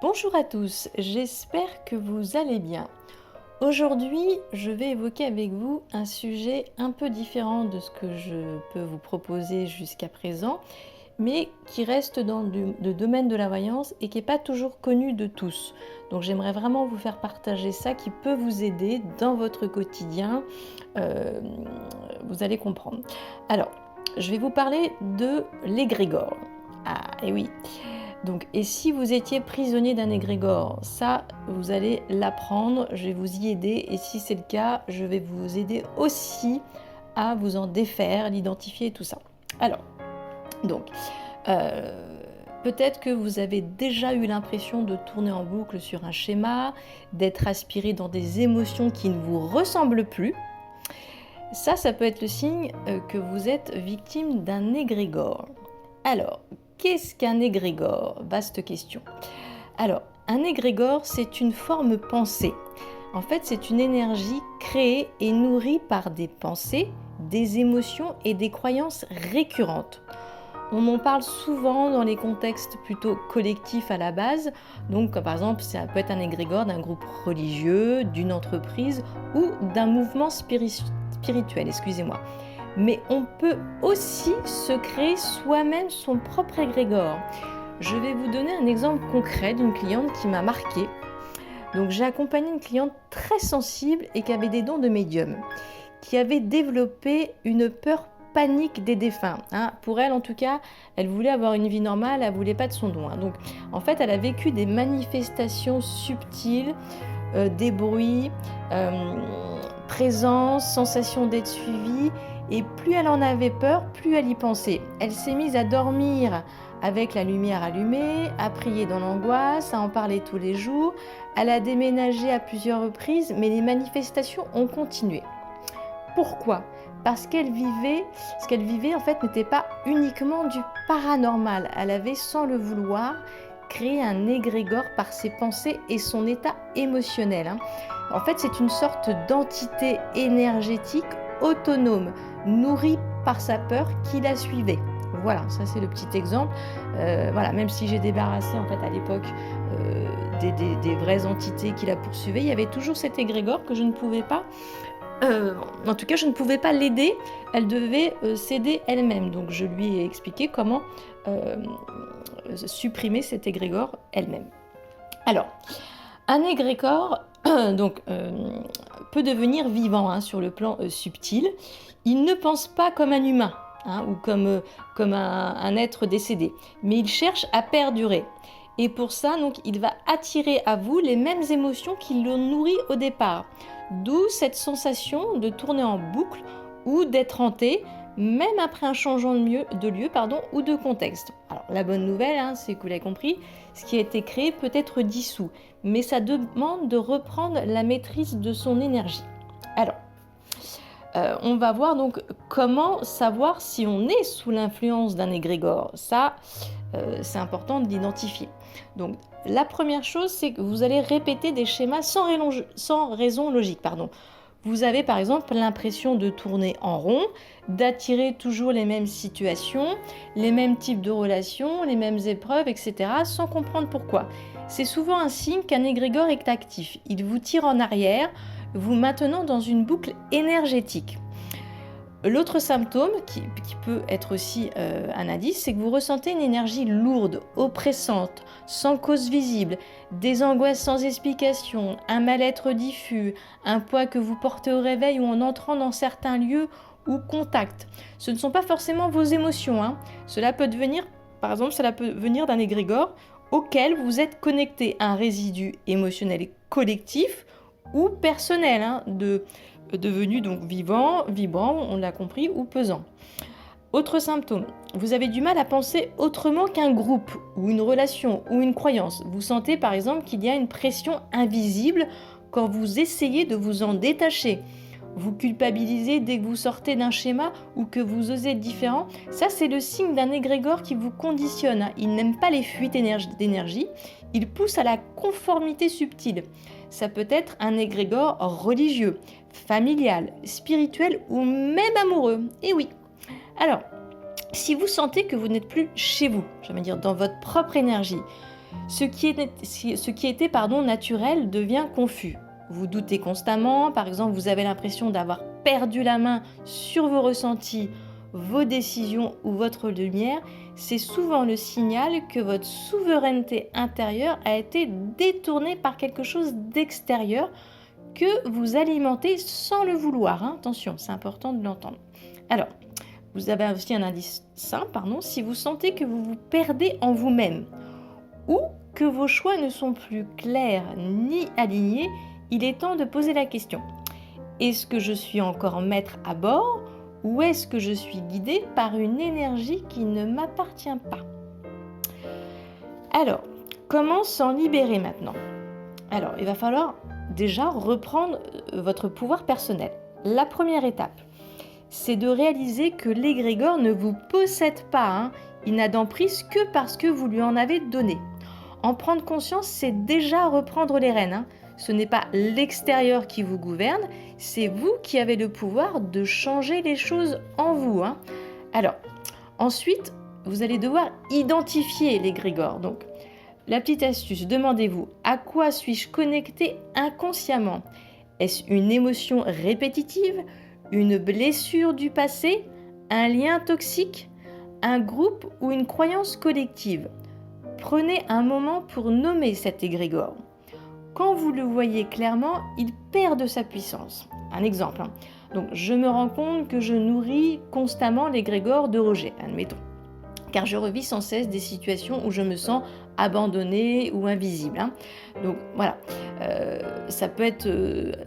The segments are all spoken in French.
Bonjour à tous, j'espère que vous allez bien. Aujourd'hui, je vais évoquer avec vous un sujet un peu différent de ce que je peux vous proposer jusqu'à présent, mais qui reste dans le domaine de la voyance et qui n'est pas toujours connu de tous. Donc j'aimerais vraiment vous faire partager ça qui peut vous aider dans votre quotidien. Euh, Vous allez comprendre. Alors, je vais vous parler de l'égrégore. Ah, et oui. Donc, et si vous étiez prisonnier d'un égrégore, ça, vous allez l'apprendre, je vais vous y aider. Et si c'est le cas, je vais vous aider aussi à vous en défaire, l'identifier et tout ça. Alors, donc, peut-être que vous avez déjà eu l'impression de tourner en boucle sur un schéma, d'être aspiré dans des émotions qui ne vous ressemblent plus. Ça peut être le signe que vous êtes victime d'un égrégore. Alors, qu'est-ce qu'un égrégore? Vaste question. Alors, un égrégore, c'est une forme pensée. En fait, c'est une énergie créée et nourrie par des pensées, des émotions et des croyances récurrentes. On en parle souvent dans les contextes plutôt collectifs à la base. Donc, par exemple, ça peut être un égrégore d'un groupe religieux, d'une entreprise ou d'un mouvement spirituel, excusez-moi. Mais on peut aussi se créer soi-même son propre égrégore. Je vais vous donner un exemple concret d'une cliente qui m'a marquée. Donc, j'ai accompagné une cliente très sensible et qui avait des dons de médium, qui avait développé une peur panique des défunts. Pour elle, en tout cas, elle voulait avoir une vie normale, elle ne voulait pas de son don. Donc, en fait, elle a vécu des manifestations subtiles, des bruits, présence, sensation d'être suivie. Et plus elle en avait peur, plus elle y pensait. Elle s'est mise à dormir avec la lumière allumée, à prier dans l'angoisse, à en parler tous les jours. Elle a déménagé à plusieurs reprises, mais les manifestations ont continué. Pourquoi ? Parce qu'elle vivait, ce qu'elle vivait en fait n'était pas uniquement du paranormal. Elle avait, sans le vouloir, créé un égrégore par ses pensées et son état émotionnel. En fait, c'est une sorte d'entité énergétique autonome, nourrie par sa peur qui la suivait. Voilà, ça c'est le petit exemple. Voilà, même si j'ai débarrassé en fait à l'époque des vraies entités qui la poursuivaient, il y avait toujours cet égrégore que je ne pouvais pas. En tout cas, je ne pouvais pas l'aider. Elle devait s'aider elle-même. Donc, je lui ai expliqué comment supprimer cet égrégore elle-même. Alors, un égrégore peut devenir vivant sur le plan subtil. Il ne pense pas comme un humain ou comme un être décédé, mais il cherche à perdurer. Et pour ça, donc, il va attirer à vous les mêmes émotions qui l'ont nourri au départ. D'où cette sensation de tourner en boucle ou d'être hanté, même après un changement de lieu ou de contexte. Alors, la bonne nouvelle, c'est que vous l'avez compris, ce qui a été créé peut être dissous, mais ça demande de reprendre la maîtrise de son énergie. Alors, on va voir donc comment savoir si on est sous l'influence d'un égrégore. Ça, c'est important de l'identifier. Donc, la première chose, c'est que vous allez répéter des schémas sans raison logique. Vous avez par exemple l'impression de tourner en rond, d'attirer toujours les mêmes situations, les mêmes types de relations, les mêmes épreuves, etc., sans comprendre pourquoi. C'est souvent un signe qu'un égrégore est actif. Il vous tire en arrière, vous maintenant dans une boucle énergétique. L'autre symptôme, qui peut être aussi un indice, c'est que vous ressentez une énergie lourde, oppressante, sans cause visible, des angoisses sans explication, un mal-être diffus, un poids que vous portez au réveil ou en entrant dans certains lieux ou contacts. Ce ne sont pas forcément vos émotions. Cela peut venir d'un égrégore auquel vous êtes connecté, un résidu émotionnel collectif ou personnel, devenu donc vivant, vibrant, on l'a compris, ou pesant. Autre symptôme, vous avez du mal à penser autrement qu'un groupe, ou une relation, ou une croyance. Vous sentez par exemple qu'il y a une pression invisible quand vous essayez de vous en détacher. Vous culpabilisez dès que vous sortez d'un schéma ou que vous osez être différent. Ça, c'est le signe d'un égrégore qui vous conditionne. Il n'aime pas les fuites d'énergie. Il pousse à la conformité subtile. Ça peut être un égrégore religieux, familial, spirituel ou même amoureux. Et oui. Alors, si vous sentez que vous n'êtes plus chez vous, dans votre propre énergie, Ce qui était naturel devient confus. Vous doutez constamment, par exemple, vous avez l'impression d'avoir perdu la main sur vos ressentis, vos décisions ou votre lumière. C'est souvent le signal que votre souveraineté intérieure a été détournée par quelque chose d'extérieur que vous alimentez sans le vouloir. Attention, c'est important de l'entendre. Alors, vous avez aussi un indice simple, si vous sentez que vous vous perdez en vous-même ou que vos choix ne sont plus clairs ni alignés, il est temps de poser la question. Est-ce que je suis encore maître à bord ou est-ce que je suis guidé par une énergie qui ne m'appartient pas? Alors, comment s'en libérer maintenant? Alors, il va falloir déjà reprendre votre pouvoir personnel. La première étape, c'est de réaliser que l'égrégore ne vous possède pas. Il n'a d'emprise que parce que vous lui en avez donné. En prendre conscience, c'est déjà reprendre les rênes. Ce n'est pas l'extérieur qui vous gouverne, c'est vous qui avez le pouvoir de changer les choses en vous. Alors, ensuite, vous allez devoir identifier l'égrégore. Donc, la petite astuce, demandez-vous à quoi suis-je connecté inconsciemment? Est-ce une émotion répétitive, une blessure du passé, un lien toxique, un groupe ou une croyance collective? Prenez un moment pour nommer cet égrégore. Quand vous le voyez clairement, il perd de sa puissance. Un exemple. Donc, je me rends compte que je nourris constamment l'égrégore de rejet, admettons. Car je revis sans cesse des situations où je me sens abandonnée ou invisible. Donc voilà, ça peut être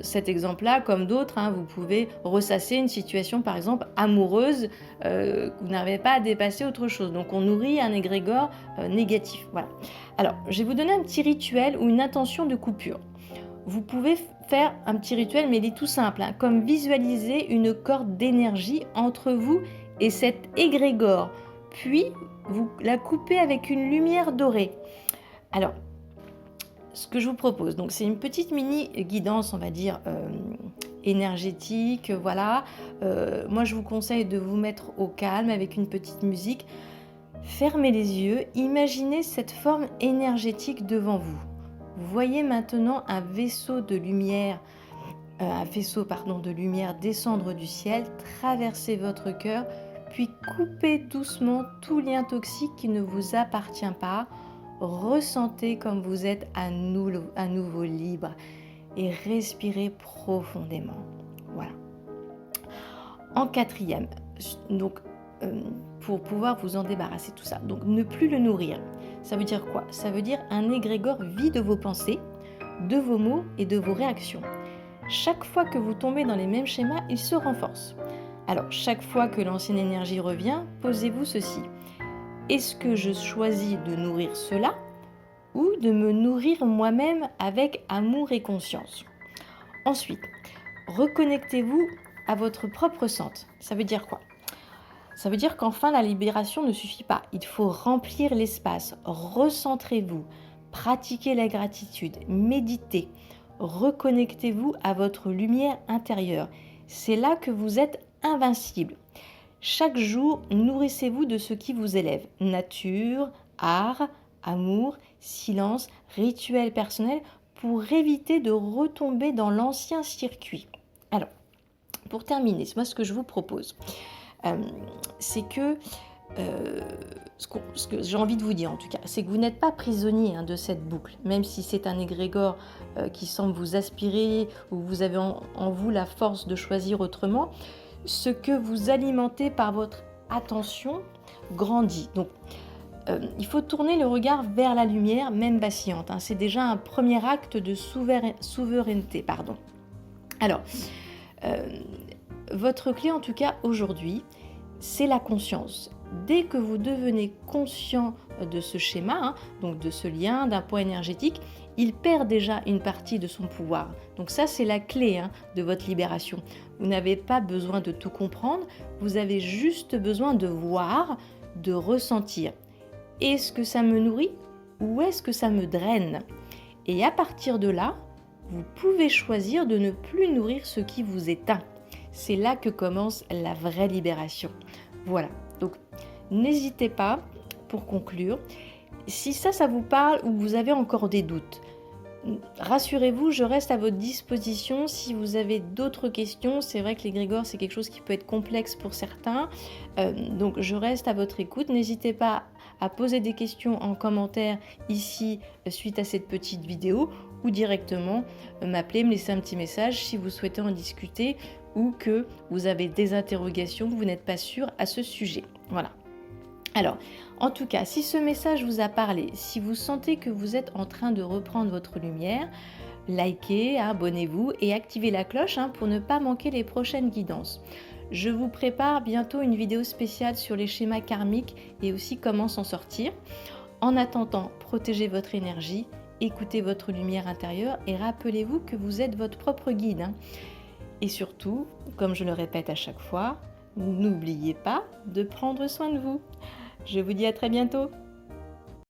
cet exemple-là comme d'autres. Vous pouvez ressasser une situation par exemple amoureuse que vous n'arrivez pas à dépasser autre chose. Donc on nourrit un égrégore négatif. Voilà. Alors je vais vous donner un petit rituel ou une intention de coupure. Vous pouvez faire un petit rituel, mais il est tout simple, comme visualiser une corde d'énergie entre vous et cet égrégore. Puis, vous la coupez avec une lumière dorée. Alors, ce que je vous propose, donc c'est une petite mini guidance, on va dire, énergétique, voilà. Moi, je vous conseille de vous mettre au calme avec une petite musique. Fermez les yeux, imaginez cette forme énergétique devant vous. Vous voyez maintenant un vaisseau de lumière descendre du ciel, traverser votre cœur, puis coupez doucement tout lien toxique qui ne vous appartient pas. Ressentez comme vous êtes à nouveau libre et respirez profondément. Voilà. En quatrième, donc pour pouvoir vous en débarrasser tout ça, donc ne plus le nourrir. Ça veut dire quoi? Ça veut dire un égrégore vide de vos pensées, de vos mots et de vos réactions. Chaque fois que vous tombez dans les mêmes schémas, il se renforce. Alors, chaque fois que l'ancienne énergie revient, posez-vous ceci. Est-ce que je choisis de nourrir cela ou de me nourrir moi-même avec amour et conscience? Ensuite, reconnectez-vous à votre propre centre. Ça veut dire quoi? Ça veut dire qu'enfin, la libération ne suffit pas. Il faut remplir l'espace. Recentrez-vous. Pratiquez la gratitude. Méditez. Reconnectez-vous à votre lumière intérieure. C'est là que vous êtes invincible. Chaque jour, nourrissez-vous de ce qui vous élève. Nature, art, amour, silence, rituel personnel pour éviter de retomber dans l'ancien circuit. Alors, pour terminer, moi ce que je vous propose, c'est que ce que j'ai envie de vous dire en tout cas, c'est que vous n'êtes pas prisonnier de cette boucle, même si c'est un égrégore qui semble vous aspirer ou vous avez en vous la force de choisir autrement. Ce que vous alimentez par votre attention grandit. Donc, il faut tourner le regard vers la lumière, même vacillante. C'est déjà un premier acte de souveraineté. Alors, votre clé en tout cas aujourd'hui, c'est la conscience. Dès que vous devenez conscient de ce schéma, donc de ce lien, d'un point énergétique, il perd déjà une partie de son pouvoir. Donc ça, c'est la clé de votre libération. Vous n'avez pas besoin de tout comprendre, vous avez juste besoin de voir, de ressentir. Est-ce que ça me nourrit ou est-ce que ça me draine? Et à partir de là, vous pouvez choisir de ne plus nourrir ce qui vous éteint. C'est là que commence la vraie libération. Voilà, donc n'hésitez pas, pour conclure, Si ça vous parle ou vous avez encore des doutes, rassurez-vous, je reste à votre disposition si vous avez d'autres questions. C'est vrai que l'égrégore, c'est quelque chose qui peut être complexe pour certains. Donc je reste à votre écoute. N'hésitez pas à poser des questions en commentaire ici suite à cette petite vidéo ou directement m'appeler, me laisser un petit message si vous souhaitez en discuter ou que vous avez des interrogations, vous n'êtes pas sûr à ce sujet. Voilà. Alors, en tout cas, si ce message vous a parlé, si vous sentez que vous êtes en train de reprendre votre lumière, likez, abonnez-vous et activez la cloche pour ne pas manquer les prochaines guidances. Je vous prépare bientôt une vidéo spéciale sur les schémas karmiques et aussi comment s'en sortir. En attendant, protégez votre énergie, écoutez votre lumière intérieure et rappelez-vous que vous êtes votre propre guide. Et surtout, comme je le répète à chaque fois, n'oubliez pas de prendre soin de vous. Je vous dis à très bientôt.